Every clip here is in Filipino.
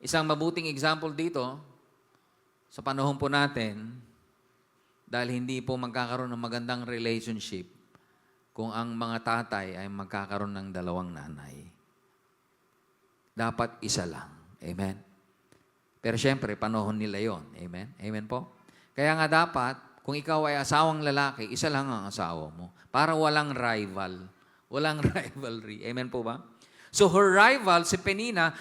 Isang mabuting example dito, sa panahon po natin, dahil hindi po magkakaroon ng magandang relationship kung ang mga tatay ay magkakaroon ng dalawang nanay. Dapat isa lang. Amen? Pero syempre, panahon nila yon. Amen? Amen po? Kaya nga dapat, kung ikaw ay asawang lalaki, isa lang ang asawa mo. Para walang rival. Walang rivalry. Amen po ba? So her rival, si Penina,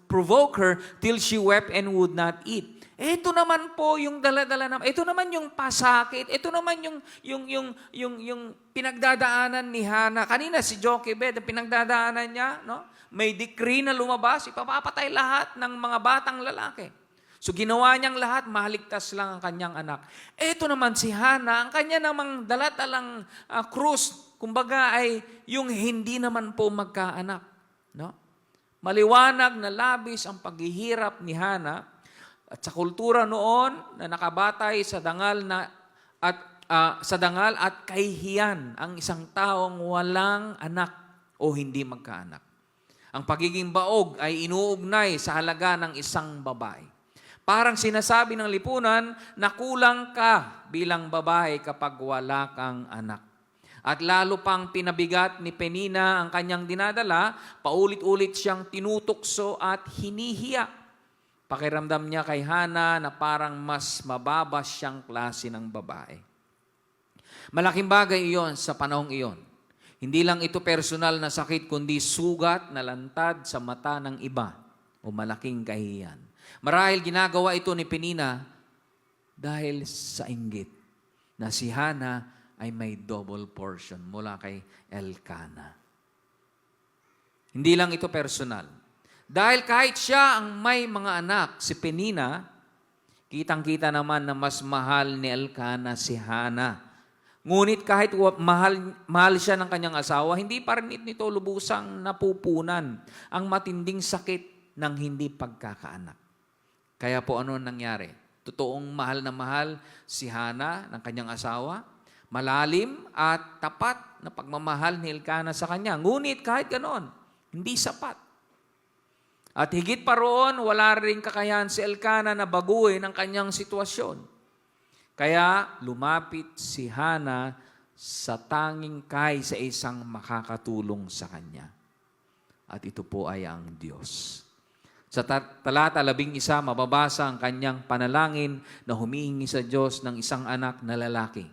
provoked her till she wept and would not eat. Ito naman po yung dala-dala naman. Ito naman yung pasakit. Ito naman yung pinagdadaanan ni Hana. Kanina si Jochebed, pinagdadaanan niya, no? May decree na lumabas, ipapapatay lahat ng mga batang lalaki. So ginawa niyang lahat, mahaligtas lang ang kanyang anak. Ito naman si Hana, ang kanya namang dala-dalang krus, kumbaga ay yung hindi naman po magkaanak. No? Maliwanag na labis ang paghihirap ni Hana at sa kultura noon na nakabatay sa dangal at kahihiyan ang isang taong walang anak o hindi magkaanak. Ang pagiging baog ay inuugnay sa halaga ng isang babae. Parang sinasabi ng lipunan na kulang ka bilang babae kapag wala kang anak. At lalo pang pinabigat ni Penina ang kanyang dinadala, paulit-ulit siyang tinutukso at hinihiya. Pakiramdam niya kay Hana na parang mas mababa siyang klase ng babae. Malaking bagay iyon sa panahong iyon. Hindi lang ito personal na sakit, kundi sugat na lantad sa mata ng iba o malaking kahihiyan. Marahil ginagawa ito ni Penina dahil sa inggit na si Hana ay may double portion mula kay Elkanah. Hindi lang ito personal. Dahil kahit siya ang may mga anak, si Penina, kitang-kita naman na mas mahal ni Elkanah si Hana. Ngunit kahit mahal siya ng kanyang asawa, hindi pa rin nito lubusang napupunan ang matinding sakit ng hindi pagkakaanak. Kaya po ano nangyari? Totoong mahal na mahal si Hana ng kanyang asawa, malalim at tapat na pagmamahal ni Elkanah sa kanya. Ngunit kahit ganoon, hindi sapat. At higit pa roon, wala rin kakayahan si Elkanah na baguhin ang kanyang sitwasyon. Kaya lumapit si Hana sa tanging sa isang makakatulong sa kanya. At ito po ay ang Diyos. Sa talata 11, mababasa ang kanyang panalangin na humihingi sa Diyos ng isang anak na lalaki.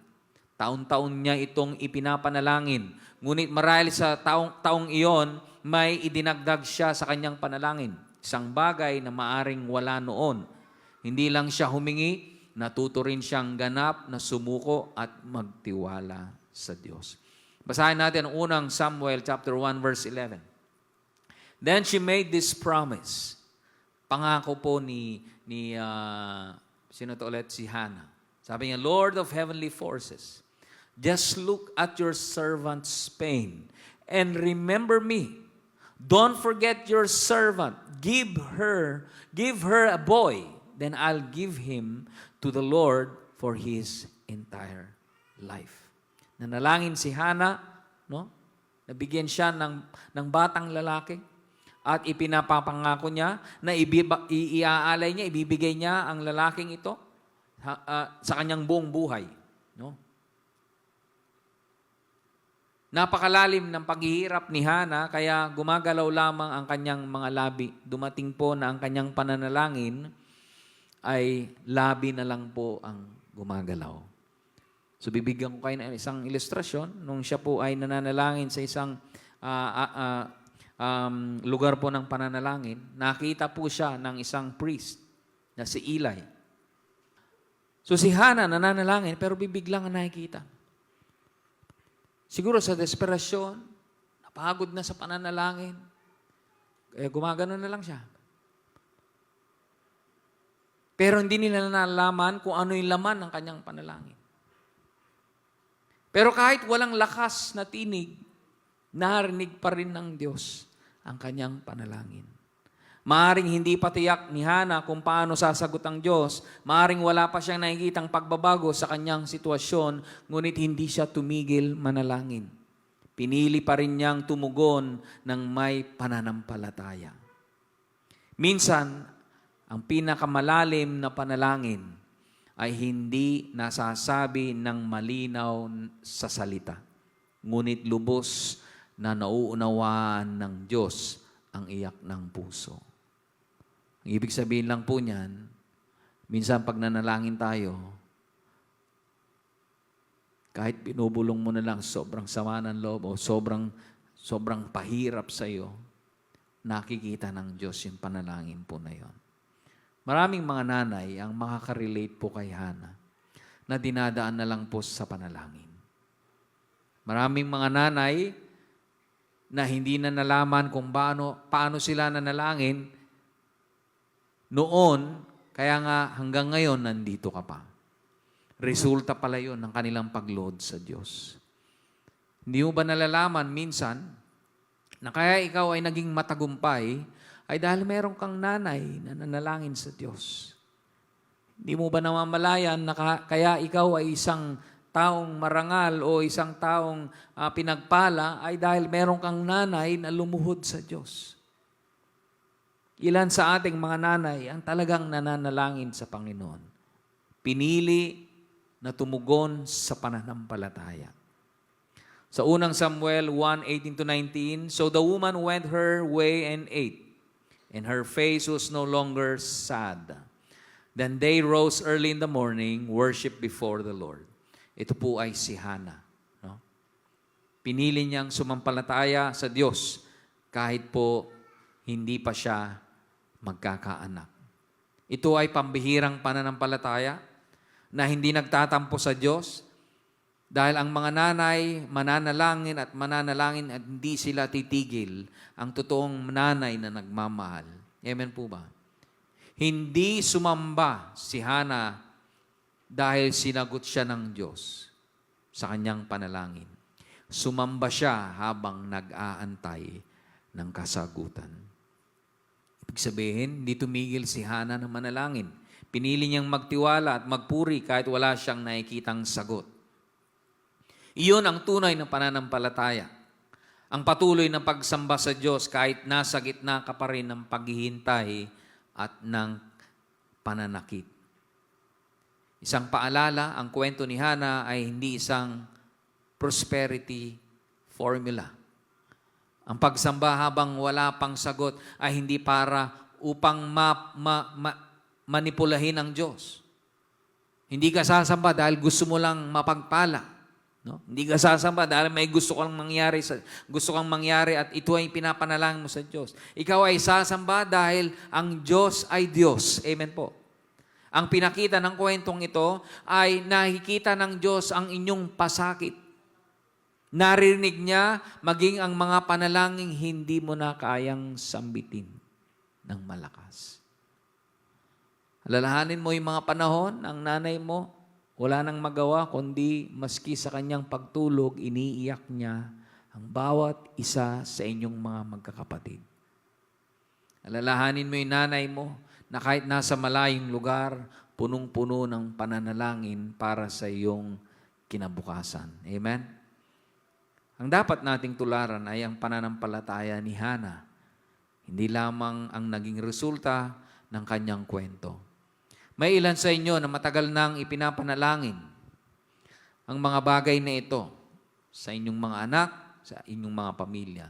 Taon-taon niya itong ipinapanalangin. Ngunit marahil sa taong iyon, may idinagdag siya sa kanyang panalangin. Isang bagay na maaring wala noon. Hindi lang siya humingi, natuto rin siyang ganap na sumuko at magtiwala sa Diyos. Basahin natin ang unang Samuel chapter 1 verse 11. Then she made this promise. Pangako po sino to ulit? Si Hana. Sabi niya, Lord of heavenly forces, just look at your servant's pain and remember me. Don't forget your servant. Give her a boy. Then I'll give him to the Lord for his entire life. Nanalangin si Hana, no? Nabigyan siya ng batang lalaki at ipinapapangako niya na iaalay niya, ibibigay niya ang lalaking ito sa kanyang buong buhay, no? Napakalalim ng paghihirap ni Hana kaya gumagalaw lamang ang kanyang mga labi. Dumating po na ang kanyang pananalangin ay labi na lang po ang gumagalaw. So bibigyan ko kayo ng isang ilustrasyon. Nung siya po ay nananalangin sa isang lugar po ng pananalangin, nakita po siya ng isang priest na si Eli. So si Hana nananalangin pero bibiglang ang nakikita. Siguro sa desperasyon, napagod na sa pananalangin, kaya gumagano na lang siya. Pero hindi nila nalaman kung ano yung laman ng kanyang panalangin. Pero kahit walang lakas na tinig, narinig pa rin ng Diyos ang kanyang panalangin. Maaring hindi pa tiyak ni Hana kung paano sasagot ang Diyos. Maaring wala pa siyang nakikitang pagbabago sa kanyang sitwasyon, ngunit hindi siya tumigil manalangin. Pinili pa rin niyang tumugon ng may pananampalataya. Minsan, ang pinakamalalim na panalangin ay hindi nasasabi ng malinaw sa salita. Ngunit lubos na nauunawaan ng Diyos ang iyak ng puso. Ang ibig sabihin lang po niyan, minsan pag nanalangin tayo, kahit binubulong mo na lang sobrang sama ng loob o sobrang pahirap sa iyo, nakikita ng Diyos yung panalangin po na yon. Maraming mga nanay ang makaka-relate po kay Hana na dinadaan na lang po sa panalangin. Maraming mga nanay na hindi na nalaman kung paano sila nanalangin noon, kaya nga hanggang ngayon nandito ka pa. Resulta pala yun ng kanilang paglood sa Diyos. Hindi mo ba nalalaman minsan na kaya ikaw ay naging matagumpay ay dahil meron kang nanay na nanalangin sa Diyos. Hindi mo ba namamalayan na kaya ikaw ay isang taong marangal o isang taong pinagpala ay dahil meron kang nanay na lumuhod sa Diyos. Ilan sa ating mga nanay ang talagang nananalangin sa Panginoon. Pinili na tumugon sa pananampalataya. Sa unang Samuel 1:18-19, so the woman went her way and ate, and her face was no longer sad. Then they rose early in the morning, worship before the Lord. Ito po ay si Hana. No? Pinili niyang sumampalataya sa Diyos kahit po hindi pa siya magkakaanak. Ito ay pambihirang pananampalataya na hindi nagtatampo sa Diyos dahil ang mga nanay mananalangin at hindi sila titigil, ang totoong nanay na nagmamahal. Amen po ba? Hindi sumamba si Hana dahil sinagot siya ng Diyos sa kanyang panalangin. Sumamba siya habang nag-aantay ng kasagutan. Ibig sabihin, hindi tumigil si Hana na manalangin. Pinili niyang magtiwala at magpuri kahit wala siyang nakikitang sagot. Iyon ang tunay na pananampalataya. Ang patuloy na pagsamba sa Diyos kahit nasa gitna ka pa rin ng paghihintay at ng pananakit. Isang paalala, ang kwento ni Hana ay hindi isang prosperity formula. Ang pagsamba habang wala pang sagot ay hindi para upang manipulahin ang Diyos. Hindi ka sasamba dahil gusto mo lang mapagpala. No? Hindi ka sasamba dahil may gusto kang mangyari at ito ay pinapanalangin mo sa Diyos. Ikaw ay sasamba dahil ang Diyos ay Diyos. Amen po. Ang pinakita ng kwentong ito ay nakikita ng Diyos ang inyong pasakit. Narinig niya maging ang mga panalangin hindi mo na kayang sambitin ng malakas. Alalahanin mo yung mga panahon, ang nanay mo, wala nang magawa kundi maski sa kanyang pagtulog, iniiyak niya ang bawat isa sa inyong mga magkakapatid. Alalahanin mo yung nanay mo na kahit nasa malayong lugar, punong-puno ng pananalangin para sa iyong kinabukasan. Amen? Ang dapat nating tularan ay ang pananampalataya ni Hana. Hindi lamang ang naging resulta ng kanyang kwento. May ilan sa inyo na matagal nang ipinapanalangin ang mga bagay na ito sa inyong mga anak, sa inyong mga pamilya.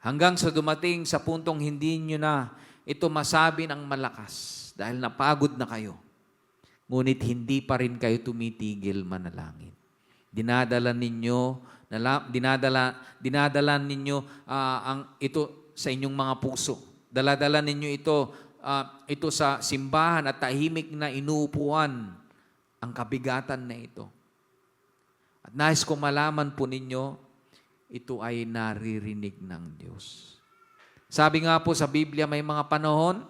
Hanggang sa dumating sa puntong hindi nyo na ito masabi ng malakas dahil napagod na kayo. Ngunit hindi pa rin kayo tumitigil manalangin. Dinadala ninyo ito sa inyong mga puso. Daladala ninyo ito sa simbahan at tahimik na inuupuan ang kabigatan na ito. At nais ko malaman po ninyo, ito ay naririnig ng Diyos. Sabi nga po sa Biblia, may mga panahon